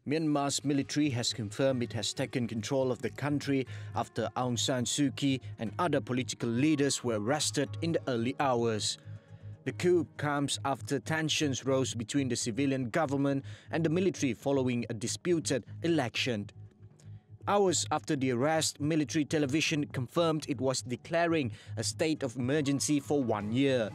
Myanmar's military has confirmed it has taken control of the country after Aung San Suu Kyi and other political leaders were arrested in the early hours. The coup comes after tensions rose between the civilian government and the military following a disputed election. Hours after the arrest, military television confirmed it was declaring a state of emergency for 1 year.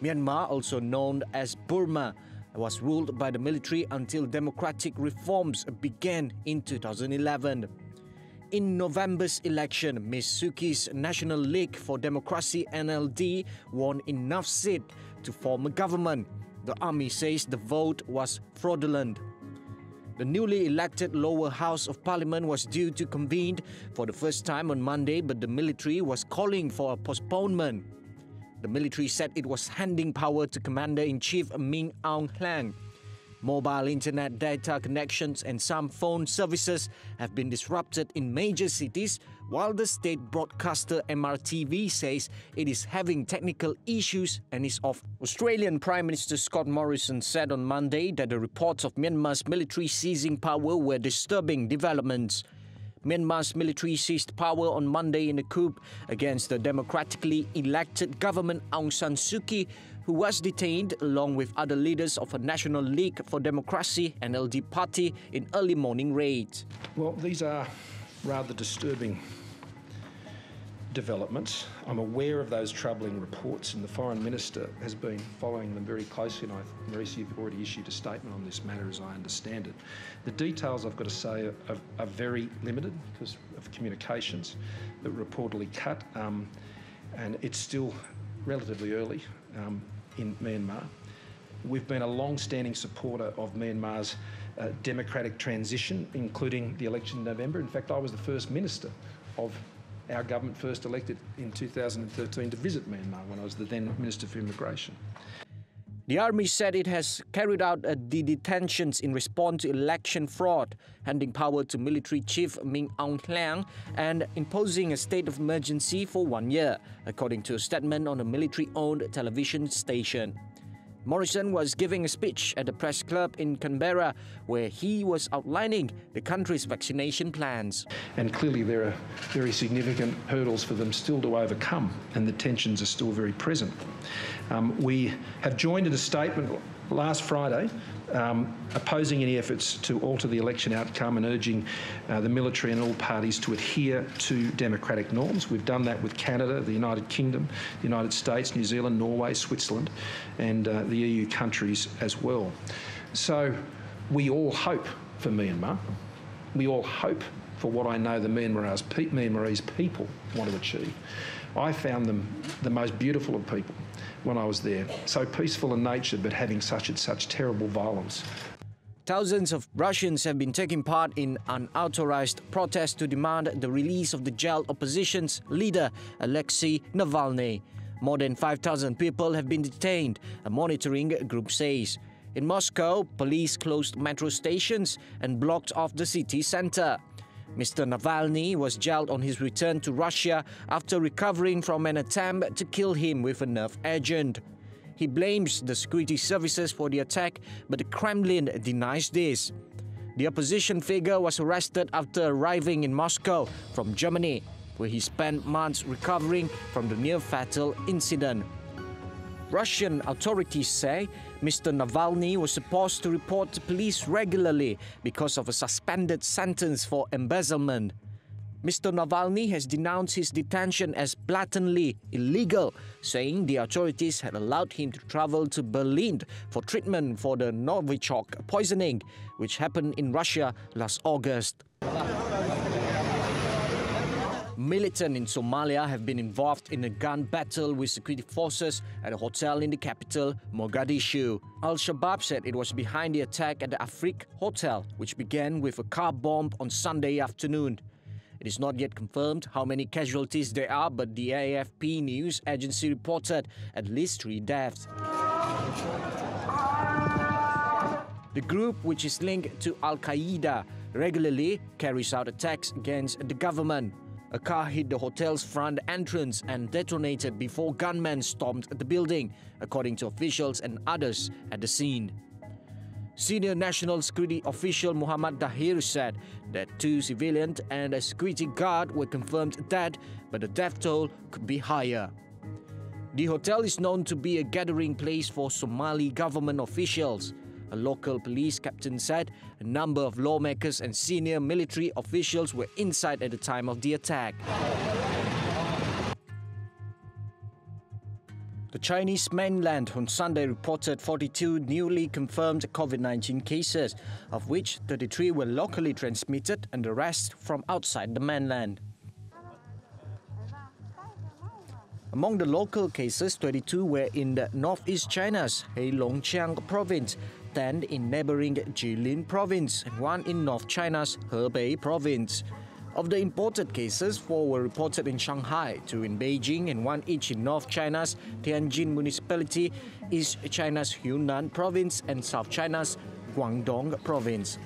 Myanmar, also known as Burma, was ruled by the military until democratic reforms began in 2011. In November's election, Ms. Suu Kyi's National League for Democracy (NLD) won enough seats to form a government. The army says the vote was fraudulent. The newly elected lower house of parliament was due to convene for the first time on Monday, but the military was calling for a postponement. The military said it was handing power to Commander-in-Chief Min Aung Hlaing. Mobile internet data connections and some phone services have been disrupted in major cities, while the state broadcaster MRTV says it is having technical issues and is off. Australian Prime Minister Scott Morrison said on Monday that the reports of Myanmar's military seizing power were disturbing developments. Myanmar's military seized power on Monday in a coup against the democratically elected government Aung San Suu Kyi, who was detained along with other leaders of a National League for Democracy (NLD) party in early morning raids. Well, these are rather disturbing developments. I'm aware of those troubling reports, and the Foreign Minister has been following them very closely, and Maurice, you've already issued a statement on this matter as I understand it. The details, I've got to say, are very limited because of communications that were reportedly cut, and it's still relatively early in Myanmar. We've been a long-standing supporter of Myanmar's democratic transition, including the election in November. In fact, I was the first minister of our government, first elected in 2013, to visit Myanmar when I was the then Minister for Immigration. The army said it has carried out the detentions in response to election fraud, handing power to military chief Min Aung Hlaing and imposing a state of emergency for 1 year, according to a statement on a military-owned television station. Morrison was giving a speech at the press club in Canberra where he was outlining the country's vaccination plans. And clearly there are very significant hurdles for them still to overcome, and the tensions are still very present. We have joined in a statement last Friday opposing any efforts to alter the election outcome and urging the military and all parties to adhere to democratic norms. We've done that with Canada, the United Kingdom, the United States, New Zealand, Norway, Switzerland, and the EU countries as well. So we all hope for Myanmar. We all hope for what I know the Myanmarese people want to achieve. I found them the most beautiful of people when I was there, so peaceful in nature but having such terrible violence. Thousands of Russians have been taking part in unauthorized protests to demand the release of the jailed opposition's leader, Alexei Navalny. More than 5,000 people have been detained, a monitoring group says. In Moscow, police closed metro stations and blocked off the city center. Mr. Navalny was jailed on his return to Russia after recovering from an attempt to kill him with a nerve agent. He blames the security services for the attack, but the Kremlin denies this. The opposition figure was arrested after arriving in Moscow from Germany, where he spent months recovering from the near-fatal incident. Russian authorities say Mr. Navalny was supposed to report to police regularly because of a suspended sentence for embezzlement. Mr. Navalny has denounced his detention as blatantly illegal, saying the authorities had allowed him to travel to Berlin for treatment for the Novichok poisoning, which happened in Russia last August. Militants in Somalia have been involved in a gun battle with security forces at a hotel in the capital, Mogadishu. Al-Shabaab said it was behind the attack at the Afrik Hotel, which began with a car bomb on Sunday afternoon. It is not yet confirmed how many casualties there are, but the AFP news agency reported at least 3 deaths. The group, which is linked to Al-Qaeda, regularly carries out attacks against the government. A car hit the hotel's front entrance and detonated before gunmen stormed the building, according to officials and others at the scene. Senior National Security official Muhammad Dahir said that 2 civilians and a security guard were confirmed dead, but the death toll could be higher. The hotel is known to be a gathering place for Somali government officials. A local police captain said a number of lawmakers and senior military officials were inside at the time of the attack. The Chinese mainland on Sunday reported 42 newly confirmed COVID-19 cases, of which 33 were locally transmitted and the rest from outside the mainland. Among the local cases, 22 were in the northeast China's Heilongjiang province, 10 in neighboring Jilin province, and 1 in North China's Hebei province. Of the imported cases, 4 were reported in Shanghai, 2 in Beijing, and 1 each in North China's Tianjin municipality, East China's Yunnan province, and South China's Guangdong province.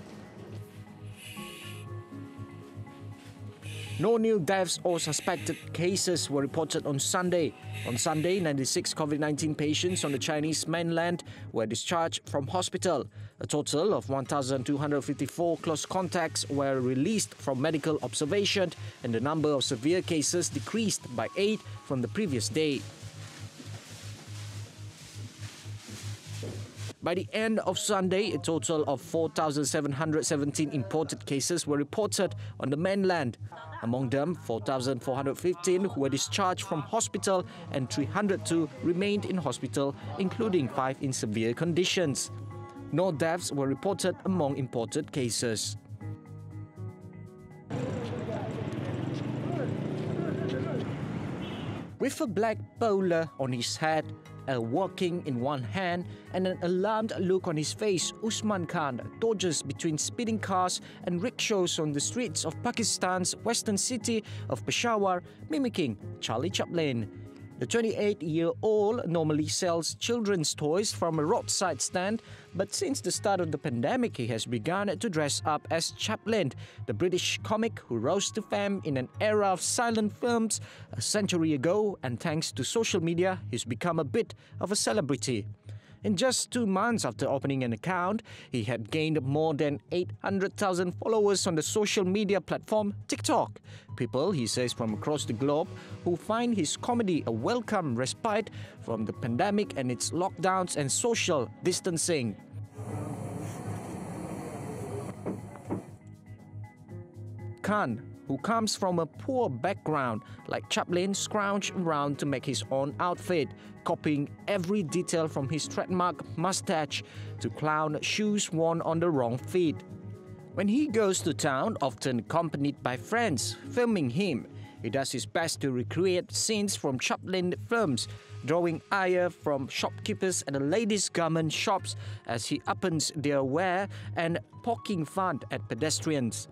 No new deaths or suspected cases were reported on Sunday. On Sunday, 96 COVID-19 patients on the Chinese mainland were discharged from hospital. A total of 1,254 close contacts were released from medical observation, and the number of severe cases decreased by 8 from the previous day. By the end of Sunday, a total of 4,717 imported cases were reported on the mainland. Among them, 4,415 were discharged from hospital and 302 remained in hospital, including 5 in severe conditions. No deaths were reported among imported cases. With a black bowler on his head, a walking in one hand, and an alarmed look on his face, Usman Khan dodges between speeding cars and rickshaws on the streets of Pakistan's western city of Peshawar, mimicking Charlie Chaplin. The 28-year-old normally sells children's toys from a roadside stand, but since the start of the pandemic, he has begun to dress up as Chaplin, the British comic who rose to fame in an era of silent films a century ago, and thanks to social media, he's become a bit of a celebrity. In just 2 months after opening an account, he had gained more than 800,000 followers on the social media platform TikTok. People, he says, from across the globe who find his comedy a welcome respite from the pandemic and its lockdowns and social distancing. Khan, who comes from a poor background, like Chaplin, scrounged around to make his own outfit, copying every detail from his trademark mustache to clown shoes worn on the wrong feet. When he goes to town, often accompanied by friends filming him, he does his best to recreate scenes from Chaplin films, drawing ire from shopkeepers at the ladies' garment shops as he uppens their wear and poking fun at pedestrians.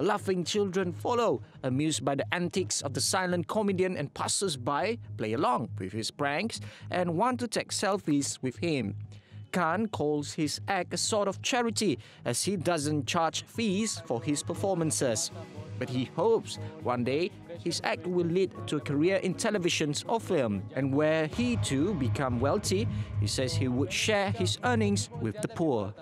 Laughing children follow, amused by the antics of the silent comedian, and passers-by play along with his pranks and want to take selfies with him. Khan calls his act a sort of charity as he doesn't charge fees for his performances. But he hopes one day his act will lead to a career in television or film, and where he too become wealthy, he says he would share his earnings with the poor.